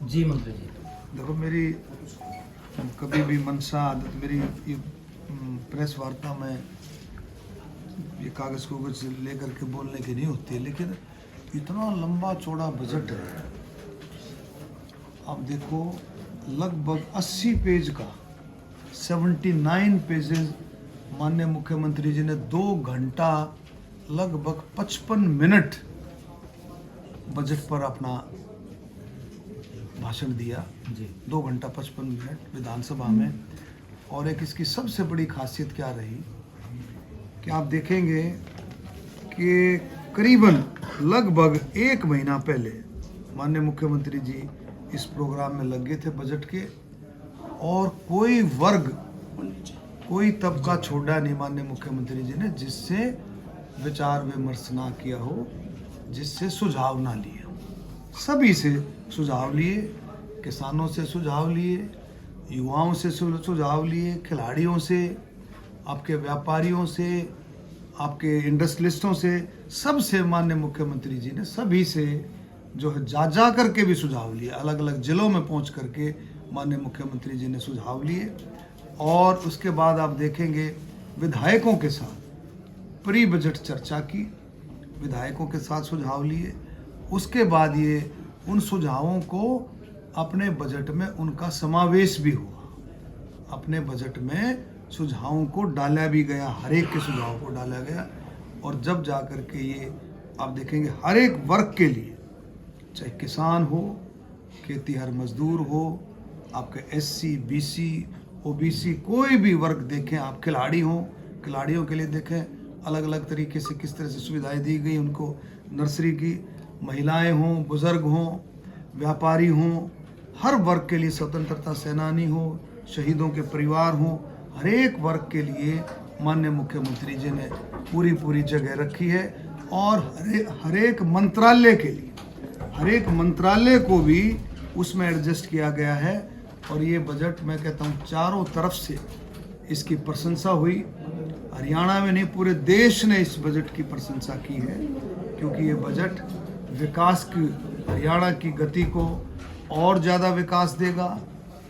जी मंत्री जी। देखो, मेरी कभी भी मनसा आदत मेरी ये प्रेस वार्ता में ये कागज़ को कुछ लेकर के बोलने की नहीं होती है, लेकिन इतना लंबा चौड़ा बजट है। आप देखो, लगभग 80 पेज का 79 पेजेस माननीय मुख्यमंत्री जी ने 2 घंटा लगभग 55 मिनट बजट पर अपना भाषण दिया। जी 2 घंटा 55 मिनट विधानसभा में। और एक इसकी सबसे बड़ी खासियत क्या रही कि आप देखेंगे कि करीबन लगभग 1 महीना पहले माननीय मुख्यमंत्री जी इस प्रोग्राम में लगे थे बजट के, और कोई वर्ग कोई तबका छोड़ा नहीं माननीय मुख्यमंत्री जी ने जिससे विचार विमर्श ना किया हो, जिससे सुझाव ना लिए हो। सभी से सुझाव लिए, किसानों से सुझाव लिए, युवाओं से सुझाव लिए, खिलाड़ियों से, आपके व्यापारियों से, आपके इंडस्ट्रियलिस्टों से, सबसे माननीय मुख्यमंत्री जी ने सभी से जो है जा करके भी सुझाव लिए। अलग अलग जिलों में पहुंच करके माननीय मुख्यमंत्री जी ने सुझाव लिए। और उसके बाद आप देखेंगे विधायकों के साथ प्री बजट चर्चा की, विधायकों के साथ सुझाव लिए। उसके बाद ये उन सुझावों को अपने बजट में उनका समावेश भी हुआ। अपने बजट में सुझावों को डाला भी गया, हर एक के सुझाव को डाला गया। और जब जा कर के ये आप देखेंगे हर एक वर्ग के लिए, चाहे किसान हो, खेतीहर मजदूर हो, आपके एससी, बीसी, ओबीसी, कोई भी वर्ग देखें आप, खिलाड़ी हो, खिलाड़ियों के लिए देखें अलग अलग तरीके से किस तरह से सुविधाएं दी गई उनको, नर्सरी की, महिलाएं हों, बुज़ुर्ग हों, व्यापारी हों, हर वर्ग के लिए, स्वतंत्रता सेनानी हो, शहीदों के परिवार हों, हर एक वर्ग के लिए माननीय मुख्यमंत्री जी ने पूरी जगह रखी है। और हर एक मंत्रालय के लिए, हर एक मंत्रालय को भी उसमें एडजस्ट किया गया है। और ये बजट मैं कहता हूँ चारों तरफ से इसकी प्रशंसा हुई। हरियाणा में नहीं, पूरे देश ने इस बजट की प्रशंसा की है, क्योंकि ये बजट विकास की, हरियाणा की गति को और ज़्यादा विकास देगा,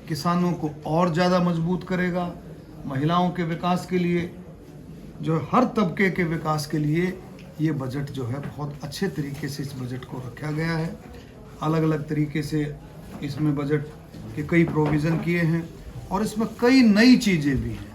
किसानों को और ज़्यादा मजबूत करेगा, महिलाओं के विकास के लिए, जो हर तबके के विकास के लिए ये बजट जो है बहुत अच्छे तरीके से इस बजट को रखा गया है। अलग अलग तरीके से इसमें बजट के कई प्रोविज़न किए हैं, और इसमें कई नई चीज़ें भी हैं,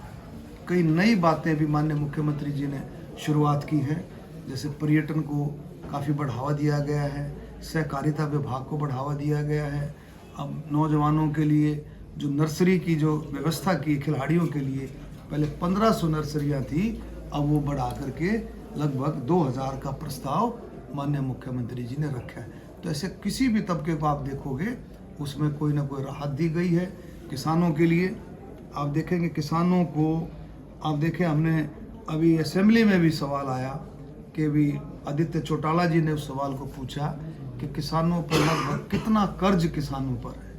कई नई बातें भी माननीय मुख्यमंत्री जी ने शुरुआत की हैं। जैसे पर्यटन को काफ़ी बढ़ावा दिया गया है, सहकारिता विभाग को बढ़ावा दिया गया है। अब नौजवानों के लिए जो नर्सरी की जो व्यवस्था की खिलाड़ियों के लिए, पहले 1500 नर्सरियाँ थी, अब वो बढ़ा करके लगभग 2000 का प्रस्ताव माननीय मुख्यमंत्री जी ने रखा है। तो ऐसे किसी भी तबके को आप देखोगे उसमें कोई ना कोई राहत दी गई है। किसानों के लिए आप देखेंगे, किसानों को आप देखें, हमने अभी असेंबली में भी सवाल आया कि भी आदित्य चौटाला जी ने उस सवाल को पूछा कि किसानों पर लगभग कितना कर्ज किसानों पर है।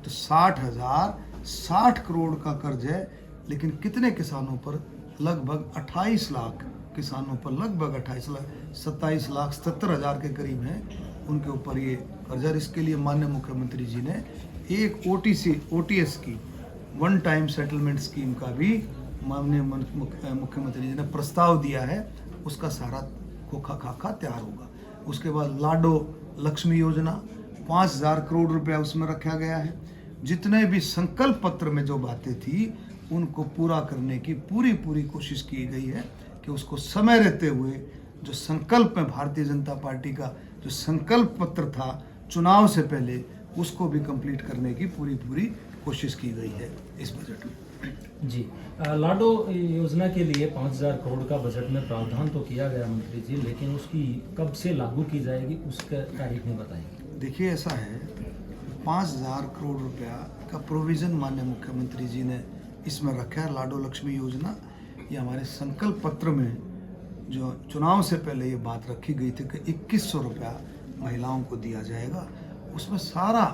तो 60 करोड़ का कर्ज है, लेकिन कितने किसानों पर? लगभग 28 लाख किसानों पर, लगभग 28 लाख, 27,77,000 के करीब हैं उनके ऊपर ये कर्जा। इसके लिए माननीय मुख्यमंत्री जी ने एक OTS की, वन टाइम सेटलमेंट स्कीम का भी माननीय मुख्यमंत्री जी ने प्रस्ताव दिया है। उसका सारा खोखा खाका तैयार होगा। उसके बाद लाडो लक्ष्मी योजना, 5,000 करोड़ रुपया उसमें रखा गया है। जितने भी संकल्प पत्र में जो बातें थी उनको पूरा करने की पूरी कोशिश की गई है कि उसको समय रहते हुए जो संकल्प में भारतीय जनता पार्टी का जो संकल्प पत्र था चुनाव से पहले, उसको भी कंप्लीट करने की पूरी कोशिश की गई है इस बजट में। जी लाडो योजना के लिए 5,000 करोड़ का बजट में प्रावधान तो किया गया मंत्री जी, लेकिन उसकी कब से लागू की जाएगी उसका तारीख नहीं बताएंगे? देखिए, ऐसा है, 5,000 करोड़ रुपया का प्रोविज़न माननीय मुख्यमंत्री जी ने इसमें रखा है। लाडो लक्ष्मी योजना, ये हमारे संकल्प पत्र में जो चुनाव से पहले ये बात रखी गई थी कि 2100 रुपया महिलाओं को दिया जाएगा। उसमें सारा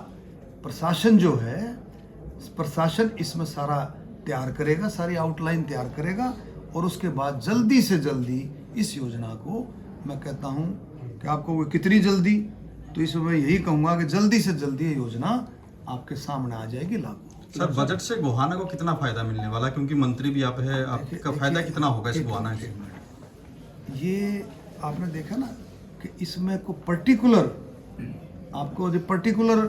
प्रशासन जो है, प्रशासन इसमें सारा तैयार करेगा, सारी आउटलाइन तैयार करेगा, और उसके बाद जल्दी से जल्दी इस योजना को, मैं कहता हूँ कि आपको वो कितनी जल्दी, तो इसमें मैं यही कहूँगा कि जल्दी से जल्दी ये योजना आपके सामने आ जाएगी लागू। सर, बजट से गोहाना को कितना फायदा मिलने वाला, क्योंकि मंत्री भी आप है, आपका फायदा कितना होगा इस गोहाना के? ये आपने देखा ना कि इसमें को पर्टिकुलर आपको जो पर्टिकुलर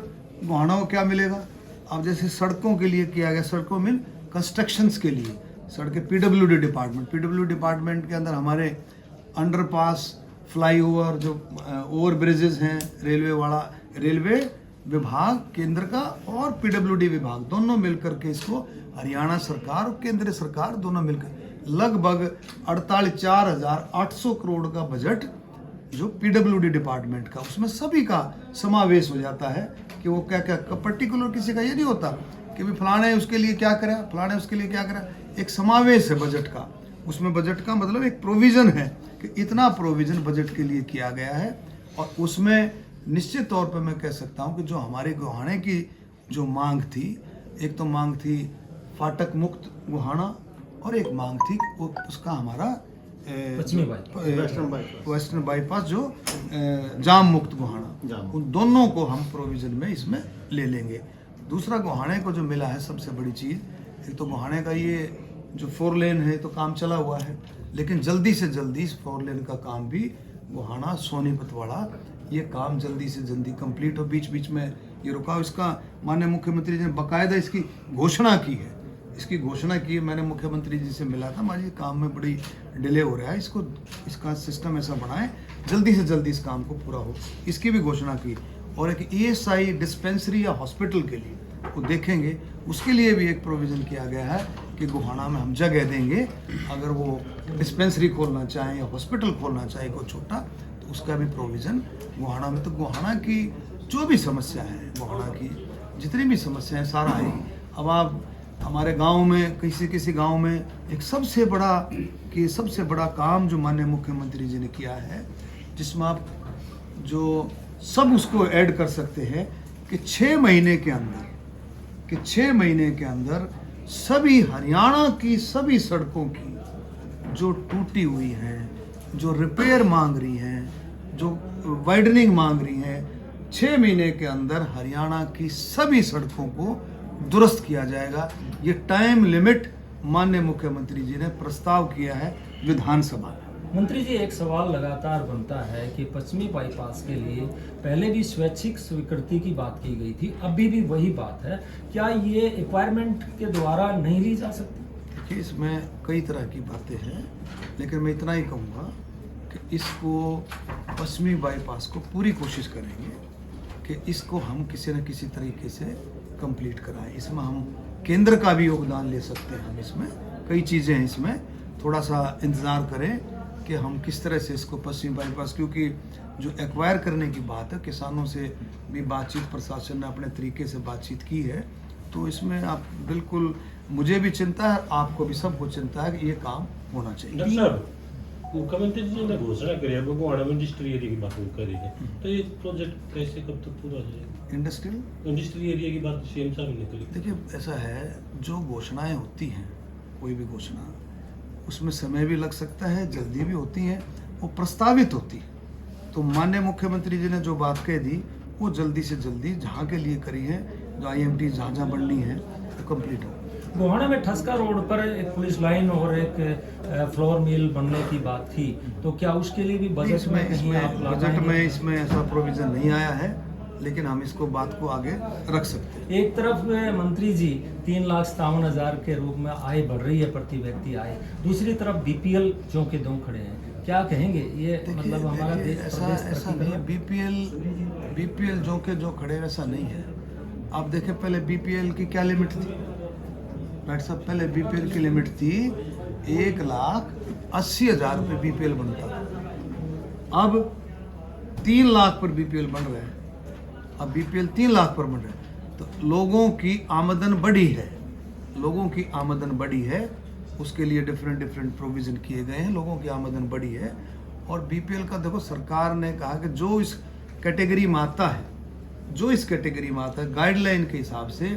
गोहाना को क्या मिलेगा। अब जैसे सड़कों के लिए किया गया, सड़कों में कंस्ट्रक्शंस के लिए सड़कें पीडब्ल्यूडी डिपार्टमेंट के अंदर हमारे अंडरपास, फ्लाईओवर, जो ओवर ब्रिजेस हैं, रेलवे विभाग केंद्र का और पीडब्ल्यूडी विभाग दोनों मिलकर के इसको हरियाणा सरकार और केंद्र सरकार दोनों मिलकर लगभग 48,800 करोड़ का बजट जो पीडब्ल्यूडी डिपार्टमेंट का, उसमें सभी का समावेश हो जाता है कि वो क्या क्या पर्टिकुलर किसी का ये नहीं होता कि भी फलाने उसके लिए क्या करा, फलाने उसके लिए क्या करा। एक समावेश है बजट का, उसमें बजट का मतलब एक प्रोविज़न है कि इतना प्रोविज़न बजट के लिए किया गया है। और उसमें निश्चित तौर पर मैं कह सकता हूँ कि जो हमारे गोहाने की जो मांग थी, एक तो मांग थी फाटक मुक्त गोहाना और एक मांग थी वो उसका हमारा वेस्टर्न बाईपास जो जाम मुक्त गोहाना, उन दोनों को हम प्रोविज़न में इसमें ले लेंगे। दूसरा गोहाने को जो मिला है सबसे बड़ी चीज़, एक तो गोहाने का ये जो 4 लेन है तो काम चला हुआ है, लेकिन जल्दी से जल्दी इस 4 लेन का काम भी गोहाना सोनीपत वाला ये काम जल्दी से जल्दी कंप्लीट हो। बीच बीच में ये रुका, इसका माननीय मुख्यमंत्री जी ने बाकायदा इसकी घोषणा की है, इसकी घोषणा की। मैंने मुख्यमंत्री जी से मिला था, माजी काम में बड़ी डिले हो रहा है, इसका सिस्टम ऐसा बनाएं जल्दी से जल्दी इस काम को पूरा हो, इसकी भी घोषणा की। और एक ESI डिस्पेंसरी या हॉस्पिटल के लिए वो देखेंगे, उसके लिए भी एक प्रोविज़न किया गया है कि गोहाना में हम जगह देंगे, अगर वो डिस्पेंसरी खोलना चाहें या हॉस्पिटल खोलना चाहे कोई छोटा, तो उसका भी प्रोविज़न गोहाना में। तो गोहाना की जो भी समस्या है, गोहाना की जितनी भी समस्याएं सारा है। अब आप हमारे गांव में किसी गांव में एक सबसे बड़ा काम जो माननीय मुख्यमंत्री जी ने किया है, जिसमें आप जो सब उसको ऐड कर सकते हैं कि 6 महीने के अंदर सभी हरियाणा की सभी सड़कों की जो टूटी हुई हैं, जो रिपेयर मांग रही हैं, जो वाइडनिंग मांग रही हैं, 6 महीने के अंदर हरियाणा की सभी सड़कों को दुरुस्त किया जाएगा। ये टाइम लिमिट माननीय मुख्यमंत्री जी ने प्रस्ताव किया है विधानसभा में। मंत्री जी, एक सवाल लगातार बनता है कि पश्चिमी बाईपास के लिए पहले भी स्वैच्छिक स्वीकृति की बात की गई थी, अभी भी वही बात है, क्या ये रिक्वायरमेंट के द्वारा नहीं ली जा सकती? देखिए, इसमें कई तरह की बातें हैं, लेकिन मैं इतना ही कहूँगा कि इसको पश्चिमी बाईपास को पूरी कोशिश करेंगे कि इसको हम किसी न किसी तरीके से कंप्लीट कराएं। इसमें हम केंद्र का भी योगदान ले सकते हैं, हम इसमें कई चीज़ें हैं, इसमें थोड़ा सा इंतज़ार करें कि हम किस तरह से इसको पश्चिमी बाईपास, क्योंकि जो एक्वायर करने की बात है, किसानों से भी बातचीत प्रशासन ने अपने तरीके से बातचीत की है, तो इसमें आप बिल्कुल, मुझे भी चिंता है, आपको भी सबको चिंता है कि ये काम होना चाहिए। डॉक्टर साहब, मुख्यमंत्री जी ने घोषणा करी है गोहाना में इंडस्ट्री एरिया की बात करी है, तो ये प्रोजेक्ट कैसे कब तक पूरा हो जाएगा? इंडस्ट्री एरिया की बात सीएम साहब ने करी। देखिए, ऐसा है, जो घोषणाएं होती हैं, कोई भी घोषणा, उसमें समय भी लग सकता है, जल्दी भी होती हैं, वो प्रस्तावित होती है। तो माननीय मुख्यमंत्री जी ने जो बात कह दी, वो जल्दी से जल्दी जहाँ के लिए करी है, जो IMT जहाँ बननी है, तो कंप्लीट हो। गोहाना में ठसका रोड पर एक पुलिस लाइन और एक फ्लोर मिल बनने की बात थी, तो क्या उसके लिए भी बजट में इसमें ऐसा प्रोविजन नहीं आया है, लेकिन हम इसको बात को आगे रख सकते हैं। एक तरफ में मंत्री जी 3,57,000 के रूप में आय बढ़ रही है, प्रति व्यक्ति आय, दूसरी तरफ BPL जो के दो खड़े हैं, क्या कहेंगे? ये मतलब हमारा देश ऐसा नहीं, BPL जो के जो खड़े वैसा नहीं है। आप देखें, पहले BPL की क्या लिमिट थी डॉक्टर साहब? पहले BPL की लिमिट थी 1,80,000 रुपये BPL बनता था, अब 3 लाख पर BPL बन रहे हैं, अब BPL 3 लाख पर बन रहे हैं। तो लोगों की आमदन बढ़ी है, उसके लिए डिफरेंट प्रोविज़न किए गए हैं, लोगों की आमदन बढ़ी है। और BPL का देखो, सरकार ने कहा कि जो इस कैटेगरी में आता है, गाइडलाइन के हिसाब से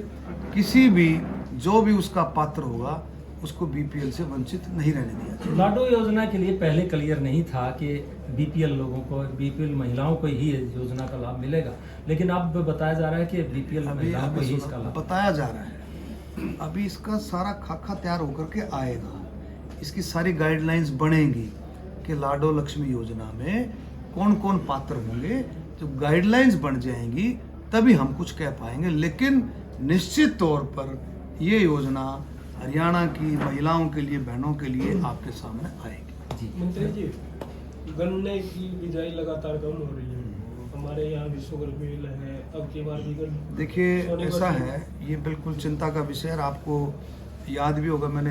किसी भी जो भी उसका पात्र होगा, उसको बीपीएल से वंचित नहीं रहने दिया जाए। लाडो योजना के लिए पहले क्लियर नहीं था कि बीपीएल लोगों को, बीपीएल महिलाओं को ही योजना का लाभ मिलेगा, लेकिन अब बताया जा रहा है कि बीपीएल महिलाओं को ही इसका लाभ बताया जा रहा है। अभी इसका सारा खाका तैयार होकर के आएगा, इसकी सारी गाइडलाइंस बनेंगी कि लाडो लक्ष्मी योजना में कौन कौन पात्र होंगे। जो गाइडलाइंस बन जाएंगी तभी हम कुछ कह पाएंगे, लेकिन निश्चित तौर पर ये योजना हरियाणा की महिलाओं के लिए, बहनों के लिए आपके सामने आएगी। जी। मंत्री जी, गन्ने की बिजाई लगातार कम हो रही है, हमारे यहाँ भी शुगर मिल है, अब की बार भी देखिए ऐसा है, ये बिल्कुल चिंता का विषय है। आपको याद भी होगा, मैंने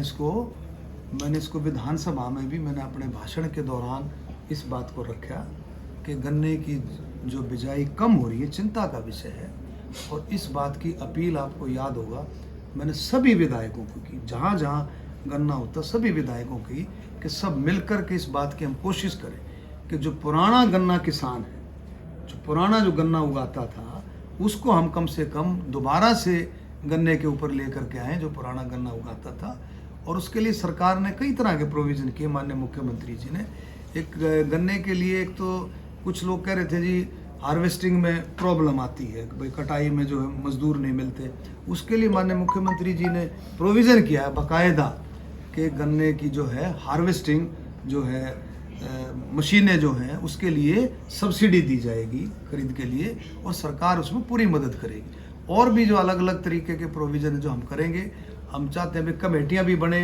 इसको विधानसभा में भी मैंने अपने भाषण के दौरान इस बात को रखा कि गन्ने की जो बिजाई कम हो रही है चिंता का विषय है। और इस बात की अपील आपको याद होगा, मैंने सभी विधायकों को की, जहाँ जहाँ गन्ना होता सभी विधायकों की, कि सब मिलकर के इस बात की हम कोशिश करें कि जो पुराना गन्ना किसान है, जो पुराना जो गन्ना उगाता था, उसको हम कम से कम दोबारा से गन्ने के ऊपर लेकर के आएँ, जो पुराना गन्ना उगाता था। और उसके लिए सरकार ने कई तरह के प्रोविज़न किए। माननीय मुख्यमंत्री जी ने एक गन्ने के लिए, एक तो कुछ लोग कह रहे थे जी हार्वेस्टिंग में प्रॉब्लम आती है, भाई कटाई में जो है मजदूर नहीं मिलते, उसके लिए माननीय मुख्यमंत्री जी ने प्रोविज़न किया है बाकायदा कि गन्ने की जो है हार्वेस्टिंग जो है मशीनें जो हैं उसके लिए सब्सिडी दी जाएगी खरीद के लिए, और सरकार उसमें पूरी मदद करेगी। और भी जो अलग अलग तरीके के प्रोविज़न जो हम करेंगे, हम चाहते हैं भी कमेटियाँ भी बने,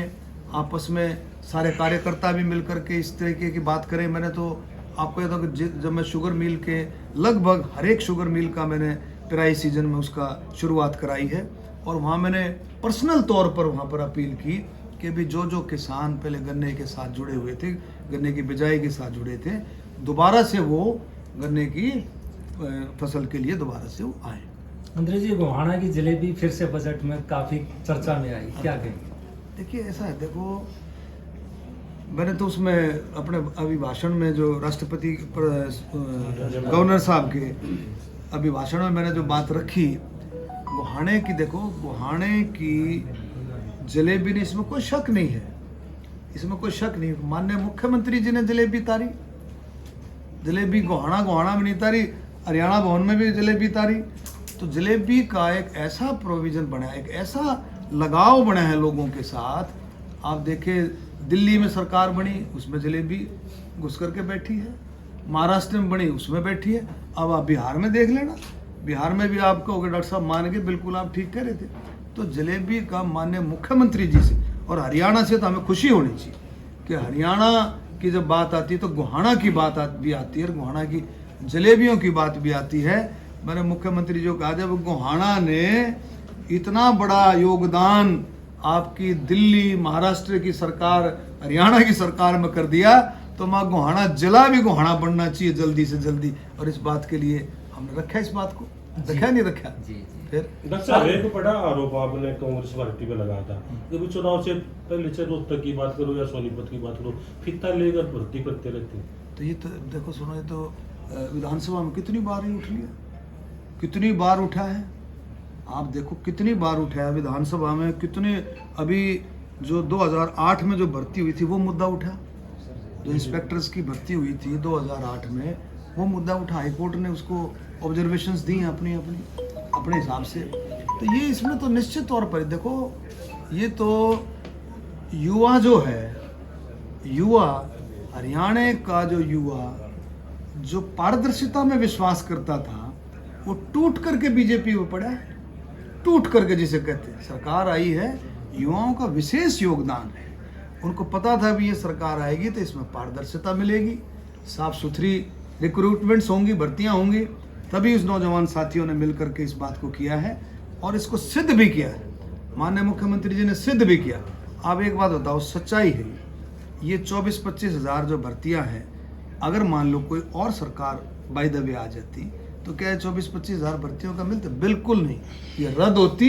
आपस में सारे कार्यकर्ता भी मिल करके इस तरीके की बात करें। मैंने तो आपको ये था कि जब मैं शुगर मिल के लगभग हर एक शुगर मिल का मैंने पिराई सीजन में उसका शुरुआत कराई है, और वहाँ मैंने पर्सनल तौर पर वहाँ पर अपील की कि भी जो किसान पहले गन्ने के साथ जुड़े हुए थे, गन्ने की बिजाई के साथ जुड़े थे, दोबारा से वो गन्ने की फसल के लिए दोबारा से वो आए। मंत्री जी, गोहाना की जलेबी फिर से बजट में काफ़ी चर्चा में आई, क्या कहेंगे? देखिए ऐसा है, देखो मैंने तो उसमें अपने अभिभाषण में जो राष्ट्रपति गवर्नर साहब के अभिभाषण में मैंने जो बात रखी गोहाने की, देखो गोहाने की जलेबी ने, इसमें कोई शक नहीं है, इसमें कोई शक नहीं। माननीय मुख्यमंत्री जी ने जलेबी तारी, जलेबी गोहाना में नहीं तारी, हरियाणा भवन में भी जलेबी तारी। तो जलेबी का एक ऐसा प्रोविज़न बना है, एक ऐसा लगाव बना है लोगों के साथ। आप देखें दिल्ली में सरकार बनी, उसमें जलेबी घुस करके बैठी है, महाराष्ट्र में बनी उसमें बैठी है, अब आप बिहार में देख लेना, बिहार में भी आप कहोगे डॉक्टर साहब मान के बिल्कुल आप ठीक कह रहे थे। तो जलेबी का माननीय मुख्यमंत्री जी से और हरियाणा से तो हमें खुशी होनी चाहिए कि हरियाणा की जब बात आती है तो गोहाना की बात भी आती है, और गोहाना की जलेबियों की बात भी आती है। मैंने मुख्यमंत्री जी को कहा जब गोहाना ने इतना बड़ा योगदान आपकी दिल्ली महाराष्ट्र की सरकार हरियाणा की सरकार में कर दिया, तो माँ गोहाना जिला भी गोहाना बनना चाहिए जल्दी से जल्दी। और इस बात के लिए हमने रखा इस बात को, रखा नहीं रखा जी। फिर डॉक्टर साहब, एक बड़ा आरोप आपने कांग्रेस पार्टी पे लगाया था, जब चुनाव से पहले से रोहतक की बात करो या सोनीपत की बात करो, फित्ता लेकर भर्ती करते रहते हैं। तो ये तो देखो सुनो, ये तो विधानसभा में कितनी बार ही उठ लिया, कितनी बार उठा है, आप देखो कितनी बार उठाया विधानसभा में। कितने अभी जो 2008 में जो भर्ती हुई थी वो मुद्दा उठा, जो इंस्पेक्टर्स की भर्ती हुई थी 2008 में वो मुद्दा उठा, हाईकोर्ट ने उसको ऑब्जर्वेशंस दी अपने हिसाब से। तो ये इसमें तो निश्चित तौर पर देखो, ये तो युवा जो है, युवा हरियाणा का जो युवा जो पारदर्शिता में विश्वास करता था वो टूट करके बीजेपी में पड़ा है, टूट करके जिसे कहते हैं। सरकार आई है, युवाओं का विशेष योगदान है, उनको पता था भी ये सरकार आएगी तो इसमें पारदर्शिता मिलेगी, साफ सुथरी रिक्रूटमेंट्स होंगी, भर्तियां होंगी, तभी उस नौजवान साथियों ने मिलकर के इस बात को किया है और इसको सिद्ध भी किया है। माननीय मुख्यमंत्री जी ने सिद्ध भी किया। आप एक बात बताओ, सच्चाई है ये 24-25 हज़ार जो भर्तियां हैं, अगर मान लो कोई और सरकार बाय द वे आ जाती तो क्या 24-25 हज़ार भर्तियों का मिलता? बिल्कुल नहीं, ये रद्द होती,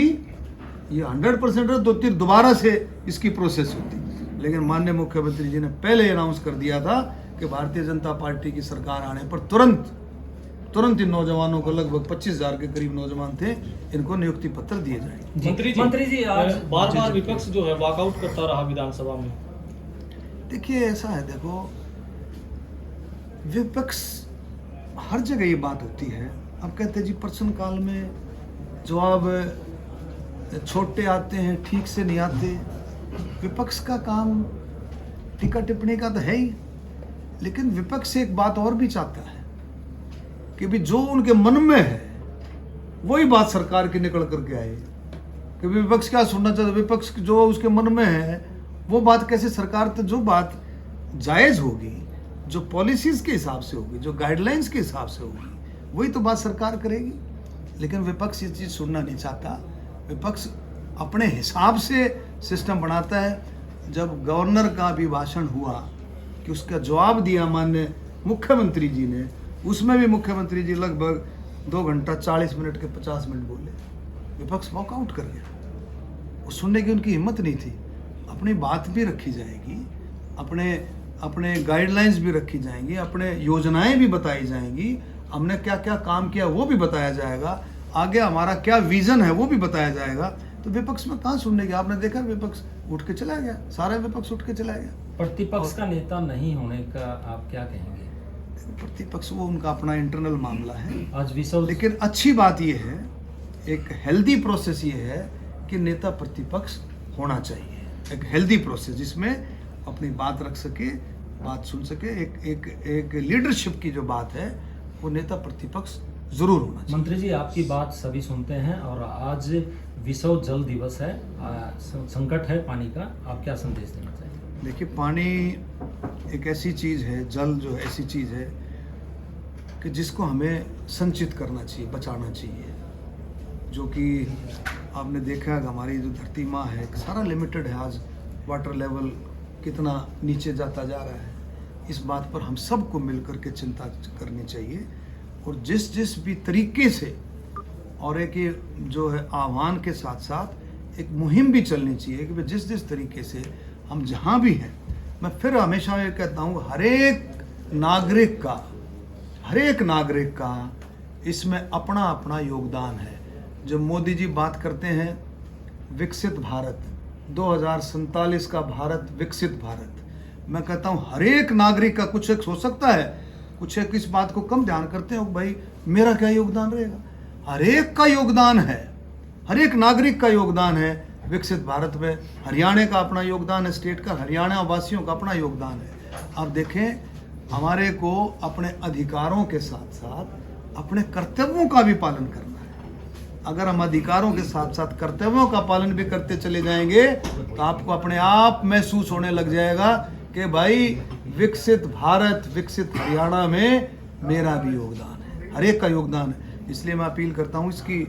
ये 100% रद्द होती, दोबारा से इसकी प्रोसेस होती। लेकिन माननीय मुख्यमंत्री जी ने पहले अनाउंस कर दिया था कि भारतीय जनता पार्टी की सरकार आने पर तुरंत इन नौजवानों को, लगभग 25,000 के करीब नौजवान थे, इनको नियुक्ति पत्र दिए जाएंगे। मंत्री जी आज बार बार विपक्ष जो है वॉकआउट करता रहा विधानसभा में। देखिए ऐसा है, देखो विपक्ष हर जगह ये बात होती है। अब कहते हैं जी प्रश्नकाल में जवाब छोटे आते हैं, ठीक से नहीं आते। विपक्ष का काम टीका टिप्पणी का तो है ही, लेकिन विपक्ष से एक बात और भी चाहता है कि भी जो उनके मन में है वही बात सरकार की निकल करके आए। कि विपक्ष क्या सुनना चाहता है, विपक्ष जो उसके मन में है वो बात कैसे सरकार, तो जो बात जायज़ होगी, जो पॉलिसीज़ के हिसाब से होगी, जो गाइडलाइंस के हिसाब से होगी, वही तो बात सरकार करेगी। लेकिन विपक्ष ये चीज़ सुनना नहीं चाहता। विपक्ष अपने हिसाब से सिस्टम बनाता है। जब गवर्नर का अभिभाषण हुआ कि उसका जवाब दिया माननीय मुख्यमंत्री जी ने, उसमें भी मुख्यमंत्री जी लगभग 2 घंटा 40 मिनट के 50 मिनट बोले, विपक्ष वॉकआउट कर गया। वो सुनने की उनकी हिम्मत नहीं थी। अपनी बात भी रखी जाएगी, अपने गाइडलाइंस भी रखी जाएंगी, अपने योजनाएं भी बताई जाएंगी, हमने क्या क्या काम किया वो भी बताया जाएगा, आगे हमारा क्या विजन है वो भी बताया जाएगा। तो विपक्ष में कहाँ सुनने की, आपने देखा विपक्ष उठ के चला गया, सारा विपक्ष उठ के चला गया। प्रतिपक्ष का नेता नहीं होने का आप क्या कहेंगे? प्रतिपक्ष वो उनका अपना इंटरनल मामला है आज विशव, लेकिन अच्छी बात यह है, एक हेल्दी प्रोसेस ये है कि नेता प्रतिपक्ष होना चाहिए। एक हेल्दी प्रोसेस जिसमें अपनी बात रख सके, बात सुन सके, एक लीडरशिप की जो बात है वो नेता प्रतिपक्ष जरूर होना चाहिए। मंत्री जी आपकी बात सभी सुनते हैं और आज विश्व जल दिवस है, संकट है पानी का, आप क्या संदेश देना चाहिए? देखिए पानी एक ऐसी चीज़ है, जल जो ऐसी चीज़ है कि जिसको हमें संचित करना चाहिए, बचाना चाहिए। जो कि आपने देखा है हमारी जो धरती माँ है सारा लिमिटेड है। आज वाटर लेवल कितना नीचे जाता जा रहा है, इस बात पर हम सबको मिलकर के चिंता करनी चाहिए। और जिस भी तरीके से, और एक ये जो है आह्वान के साथ साथ एक मुहिम भी चलनी चाहिए कि जिस तरीके से हम जहाँ भी हैं, मैं फिर हमेशा ये कहता हूँ हर एक नागरिक का इसमें अपना अपना योगदान है। जब मोदी जी बात करते हैं विकसित भारत, 2047 का भारत, विकसित भारत, मैं कहता हूँ हर एक नागरिक का कुछ एक हो सकता है, कुछ एक इस बात को कम ध्यान करते हो भाई मेरा क्या योगदान रहेगा। हर एक का योगदान है, हर एक नागरिक का योगदान है विकसित भारत में। हरियाणा का अपना योगदान है, स्टेट का, हरियाणा वासियों का अपना योगदान है। आप देखें हमारे को अपने अधिकारों के साथ साथ अपने कर्तव्यों का भी पालन करना है। अगर हम अधिकारों के साथ साथ कर्तव्यों का पालन भी करते चले जाएंगे तो आपको अपने आप महसूस होने लग जाएगा कि भाई विकसित भारत, विकसित हरियाणा में मेरा भी योगदान है, हर एक का योगदान है। इसलिए मैं अपील करता हूँ इसकी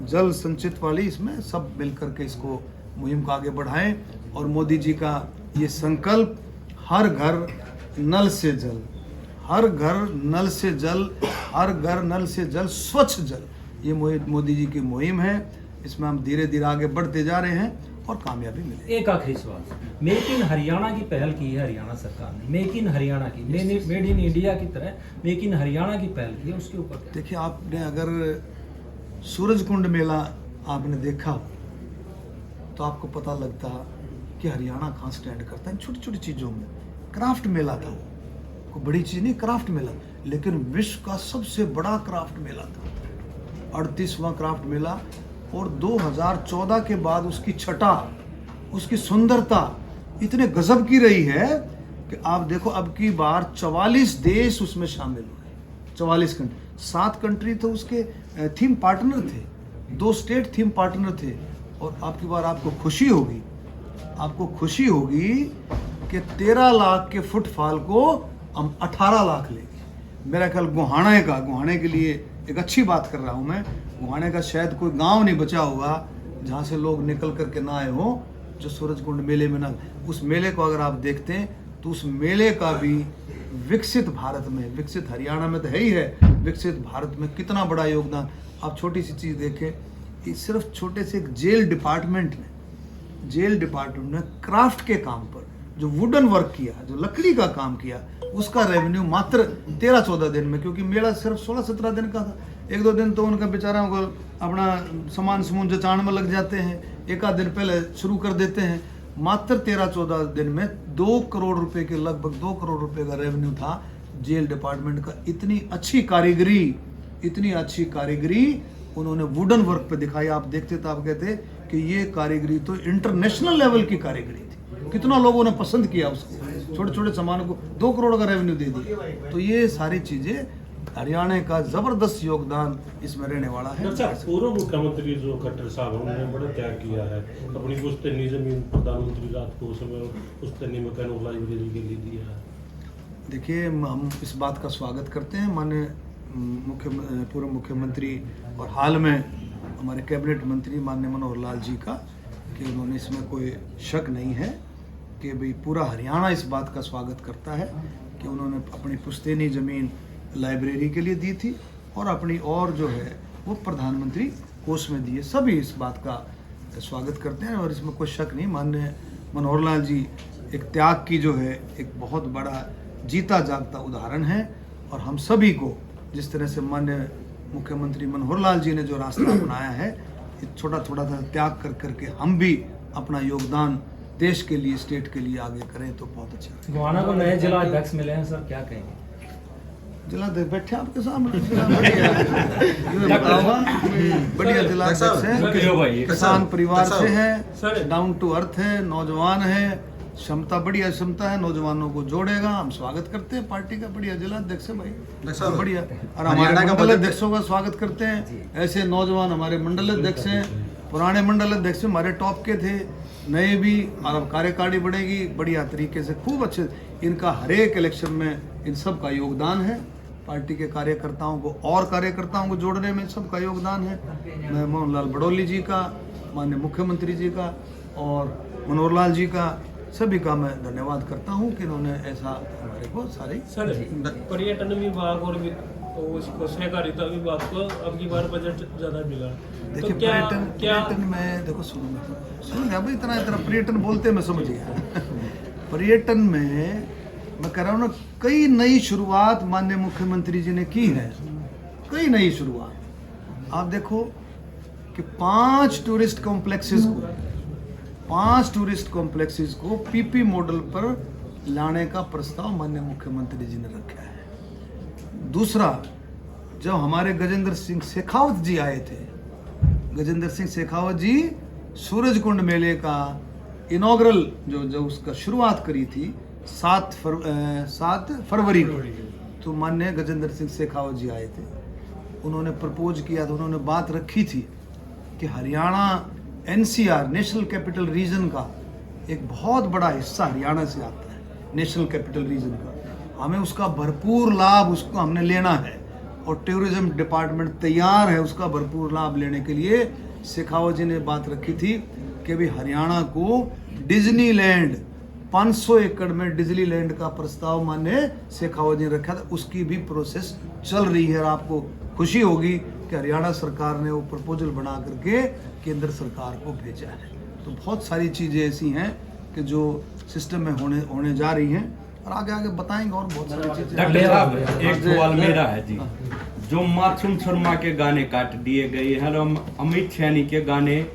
जल संचित वाली, इसमें सब मिलकर के इसको मुहिम को आगे बढ़ाएं। और मोदी जी का ये संकल्प, हर घर नल से जल, हर घर नल से जल, हर घर नल से जल, स्वच्छ जल, ये मोदी जी की मुहिम है। इसमें हम धीरे धीरे आगे बढ़ते जा रहे हैं और कामयाबी मिलेगी। एक आखिरी सवाल, मेक इन हरियाणा की पहल की है हरियाणा सरकार ने, मेक इन हरियाणा की, मेड इन इंडिया की तरह मेक इन हरियाणा की पहल की है, उसके ऊपर क्या? देखिए आपने अगर सूरजकुंड मेला आपने देखा तो आपको पता लगता कि हरियाणा कहाँ स्टैंड करता है छोटी छोटी चीज़ों में। क्राफ्ट मेला था, कोई बड़ी चीज़ नहीं, क्राफ्ट मेला, लेकिन विश्व का सबसे बड़ा क्राफ्ट मेला था, 38वां क्राफ्ट मेला। और 2014 के बाद उसकी छटा, उसकी सुंदरता इतने गजब की रही है कि आप देखो अब की बार 44 देश उसमें शामिल हुए, 44 कंट्री, 7 कंट्री तो उसके थीम पार्टनर थे, 2 स्टेट थीम पार्टनर थे। और अब की बार आपको खुशी होगी कि 13 लाख के फुटफॉल को हम 18 लाख लेंगे। मेरा ख्याल गुहाने के लिए एक अच्छी बात कर रहा हूँ मैं, गुहाने का शायद कोई गांव नहीं बचा होगा जहाँ से लोग निकल करके ना आए हो जो सूरजकुंड मेले में ना। उस मेले को अगर आप देखते हैं तो उस मेले का भी विकसित भारत में, विकसित हरियाणा में तो है ही है, विकसित भारत में कितना बड़ा योगदान। आप छोटी सी चीज़ देखें, सिर्फ छोटे से एक जेल डिपार्टमेंट ने क्राफ्ट के काम पर जो वुडन वर्क किया, जो लकड़ी का काम किया, उसका रेवेन्यू मात्र 13-14 दिन में, क्योंकि मेला सिर्फ 16-17 दिन का था, 1-2 दिन तो उनका बेचारा को अपना सामान समून जचाण में लग जाते हैं, एक आध दिन पहले शुरू कर देते हैं। मात्र 13-14 दिन में 2 करोड़ रुपए के, लगभग 2 करोड़ रुपए का रेवेन्यू था जेल डिपार्टमेंट का। इतनी अच्छी कारीगरी उन्होंने वुडन वर्क पे दिखाई। आप देखते तो आप कहते कि ये कारीगरी तो इंटरनेशनल लेवल की कारीगरी थी। कितना लोगों ने पसंद किया उसको, छोटे छोटे सामानों को 2 करोड़ का रेवेन्यू दे दिया। तो ये सारी चीजें हरियाणा का जबरदस्त योगदान इसमें रहने वाला है। अच्छा, पूर्व मुख्यमंत्री जो खट्टर साहब हैं, उन्होंने बड़ा त्याग किया है, अपनी पुश्तैनी जमीन प्रधानमंत्री राज कोष में पुश्तैनी मकान और लाइब्रेरी के लिए दिया है। देखिए, हम इस बात का स्वागत करते हैं माननीय पूर्व मुख्यमंत्री और हाल में हमारे कैबिनेट मंत्री माननीय मनोहर लाल जी का, कि उन्होंने इसमें कोई शक नहीं है कि भाई पूरा हरियाणा इस बात का स्वागत करता है कि उन्होंने अपनी पुश्तैनी ज़मीन लाइब्रेरी के लिए दी थी और अपनी और जो है वो प्रधानमंत्री कोष में दी है। सभी इस बात का स्वागत करते हैं और इसमें कोई शक नहीं। माननीय मनोहर लाल जी एक त्याग की जो है एक बहुत बड़ा जीता जागता उदाहरण है, और हम सभी को जिस तरह से माननीय मुख्यमंत्री मनोहर लाल जी ने जो रास्ता अपनाया है, छोटा थोड़ा सा त्याग कर करके हम भी अपना योगदान देश के लिए, स्टेट के लिए आगे करें तो बहुत अच्छा। गोहाना को नए जिला अध्यक्ष मिले हैं सर, क्या कहेंगे? जिला बैठे आपके सामने, बढ़िया जिला अध्यक्ष है, किसान परिवार से है, डाउन टू अर्थ है, नौजवान है, क्षमता बढ़िया क्षमता है, नौजवानों को जोड़ेगा। हम स्वागत करते हैं पार्टी का, बढ़िया जिला अध्यक्ष है भाई, बढ़िया। और हमारे मंडल अध्यक्षों का स्वागत करते हैं, ऐसे नौजवान हमारे मंडल अध्यक्ष हैं, पुराने मंडल अध्यक्ष हमारे टॉप के थे, नए भी, और अब कार्यकारिणी बढ़ेगी बढ़िया तरीके से, खूब अच्छे। इनका हर एक इलेक्शन में इन सब का योगदान है, पार्टी के कार्यकर्ताओं को और कार्यकर्ताओं को जोड़ने में सबका योगदान है। मैं मोहन लाल बड़ौली जी का, माननीय मुख्यमंत्री जी का और मनोहर लाल जी का, सभी का मैं धन्यवाद करता हूं कि इन्होंने ऐसा हमारे को सारी। सर, पर्यटन विभाग और उसको सहकारिता विभाग को अब की बार बजट ज्यादा मिला। देखिए, तो पर्यटन में देखो, सुन अभी इतना पर्यटन बोलते मैं समझ गया। पर्यटन में मैं कह रहा हूँ ना, कई नई शुरुआत माननीय मुख्यमंत्री जी ने की है, कई नई शुरुआत। आप देखो कि 5 टूरिस्ट कॉम्प्लेक्सेस को पीपी मॉडल पर लाने का प्रस्ताव माननीय मुख्यमंत्री जी ने रखा है। दूसरा, जब हमारे गजेंद्र सिंह शेखावत जी आए थे, गजेंद्र सिंह शेखावत जी सूरजकुंड मेले का इनॉग्रल जो उसका शुरुआत करी थी 7 फरवरी को, तो माननीय गजेंद्र सिंह शेखावत जी आए थे, उन्होंने प्रपोज किया था, उन्होंने बात रखी थी कि Haryana NCR national capital region का एक बहुत बड़ा हिस्सा हरियाणा से आता है, नेशनल कैपिटल रीजन का, हमें उसका भरपूर लाभ उसको हमने लेना है, और टूरिज्म डिपार्टमेंट तैयार है उसका भरपूर लाभ लेने के लिए। शेखावत जी ने बात रखी थी कि भाई हरियाणा को डिज्नीलैंड 500 एकड़ में डिज्नीलैंड का प्रस्ताव माननीय शेखावत जी ने रखा था, उसकी भी प्रोसेस चल रही है। और आपको खुशी होगी कि हरियाणा सरकार ने वो प्रपोजल बना करके केंद्र सरकार को भेजा है। तो बहुत सारी चीज़ें ऐसी हैं कि जो सिस्टम में होने जा रही हैं, और आगे आगे बताएंगे और बहुत सारी चीज़ें। एक सवाल मेरा है जी, जो मासूम शर्मा के गाने काट दिए गए हैं, अमित सैनी के गाने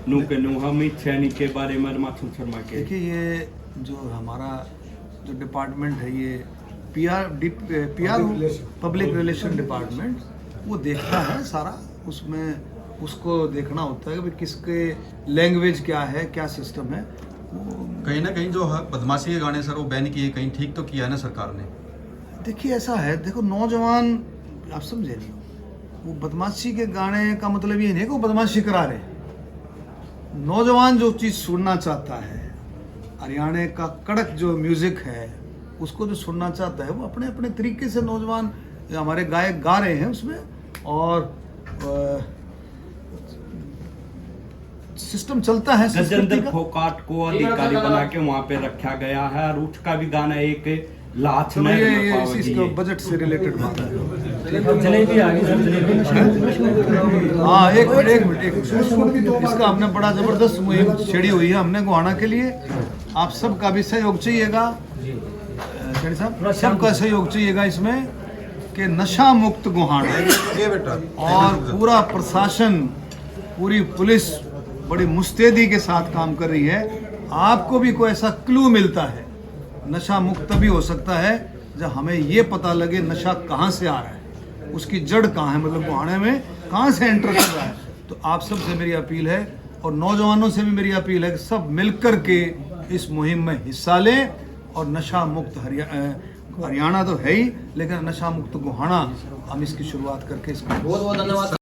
अमित सैनी के बारे में, मासूम शर्मा के, देखिए ये जो हमारा जो डिपार्टमेंट है, ये PR पब्लिक रिलेशन डिपार्टमेंट, वो देखता है सारा, उसमें उसको देखना होता है कि किसके लैंग्वेज क्या है, क्या सिस्टम है। कहीं ना कहीं जो बदमाशी के गाने सर वो बैन किए, कहीं ठीक तो किया है ना सरकार ने? देखिए ऐसा है, देखो नौजवान, आप समझे नहीं, वो बदमाशी के गाने का मतलब ये नहीं कि वो बदमाशी करा रहे। नौजवान जो चीज़ सुनना चाहता है, हरियाणा का कड़क जो म्यूजिक है, उसको जो सुनना चाहता है, वो अपने अपने तरीके से नौजवान हमारे गायक गा रहे हैं उसमें, और सिस्टम चलता है। गजेंद्र फोकाट को अधिकारी बना के वहाँ पे रखा गया है, और उसका भी गाना एक लाच में, ये इसको बजट से रिलेटेड बात है। जलेबी आ गई, हाँ एक मिनट, इसका हमने बड़ा जबरदस्त मुहिम छेड़ी हुई है हमने गोहाना के लिए। आप सबका भी सहयोग चाहिएगा जी खड़ी साहब, सबका सहयोग चाहिएगा इसमें कि नशा मुक्त गोहाना ये बेटा और पूरा प्रशासन, पूरी पुलिस बड़ी मुस्तैदी के साथ काम कर रही है। आपको भी कोई ऐसा क्लू मिलता है, नशा मुक्त तभी हो सकता है जब हमें ये पता लगे नशा कहाँ से आ रहा है, उसकी जड़ कहाँ है, मतलब गोहाने में कहाँ से एंटर कर रहा है। तो आप सबसे मेरी अपील है और नौजवानों से भी मेरी अपील है कि सब मिलकर के इस मुहिम में हिस्सा लें और नशा मुक्त हरियाणा तो है ही, लेकिन नशा मुक्त गोहाना हम इसकी शुरुआत करके इसको बहुत बहुत धन्यवाद।